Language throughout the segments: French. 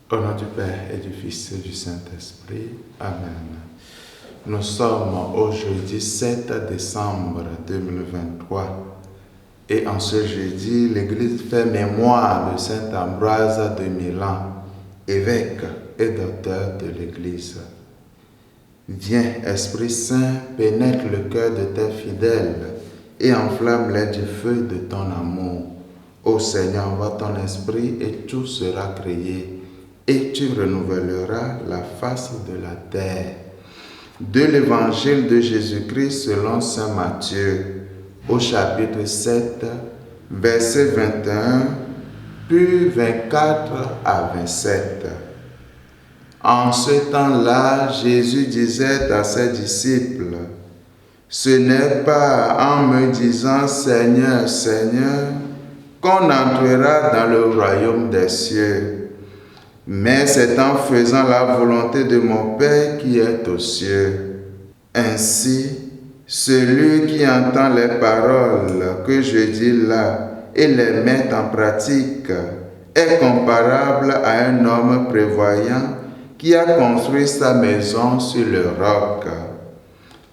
Au nom du Père et du Fils et du Saint-Esprit. Amen. Nous sommes au jeudi 7 décembre 2023 et en ce jeudi, l'Église fait mémoire de Saint Ambroise de Milan, évêque et docteur de l'Église. Viens, Esprit Saint, pénètre le cœur de tes fidèles et enflamme-les du feu de ton amour. Ô Seigneur, envoie ton esprit et tout sera créé, et tu renouvelleras la face de la terre. De l'Évangile de Jésus-Christ selon saint Matthieu, au chapitre 7, versets 21, puis 24 à 27. En ce temps-là, Jésus disait à ses disciples, « Ce n'est pas en me disant « Seigneur, Seigneur » qu'on entrera dans le royaume des cieux, mais c'est en faisant la volonté de mon Père qui est aux cieux. Ainsi, celui qui entend les paroles que je dis là et les met en pratique est comparable à un homme prévoyant qui a construit sa maison sur le roc.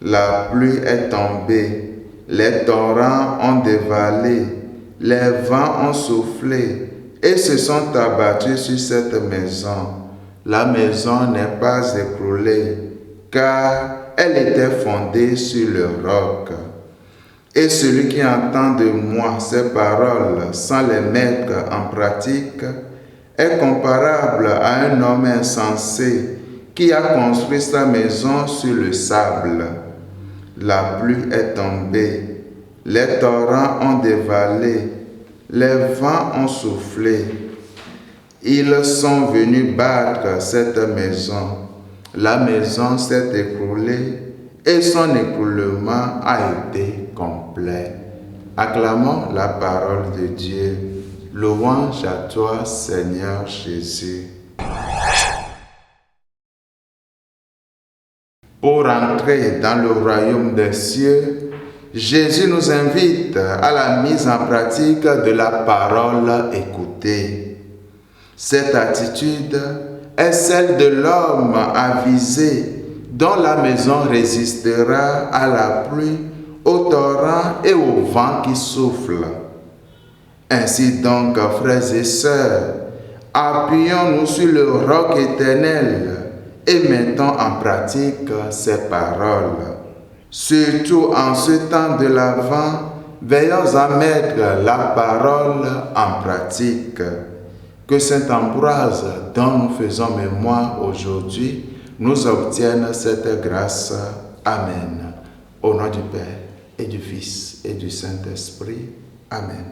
La pluie est tombée, les torrents ont dévalé, les vents ont soufflé et se sont abattus sur cette maison. La maison n'est pas écroulée, car elle était fondée sur le roc. Et celui qui entend de moi ces paroles sans les mettre en pratique est comparable à un homme insensé qui a construit sa maison sur le sable. La pluie est tombée, les torrents ont dévalé, les vents ont soufflé. Ils sont venus battre cette maison. La maison s'est écroulée et son écroulement a été complet. Acclamons la parole de Dieu. Louange à toi, Seigneur Jésus. Pour entrer dans le royaume des cieux, Jésus nous invite à la mise en pratique de la parole écoutée. Cette attitude est celle de l'homme avisé dont la maison résistera à la pluie, au torrent et au vent qui souffle. Ainsi donc, frères et sœurs, appuyons-nous sur le roc éternel et mettons en pratique ces paroles. Surtout en ce temps de l'Avent, veillons à mettre la parole en pratique. Que saint Ambroise, dont nous faisons mémoire aujourd'hui, nous obtienne cette grâce. Amen. Au nom du Père et du Fils et du Saint-Esprit. Amen.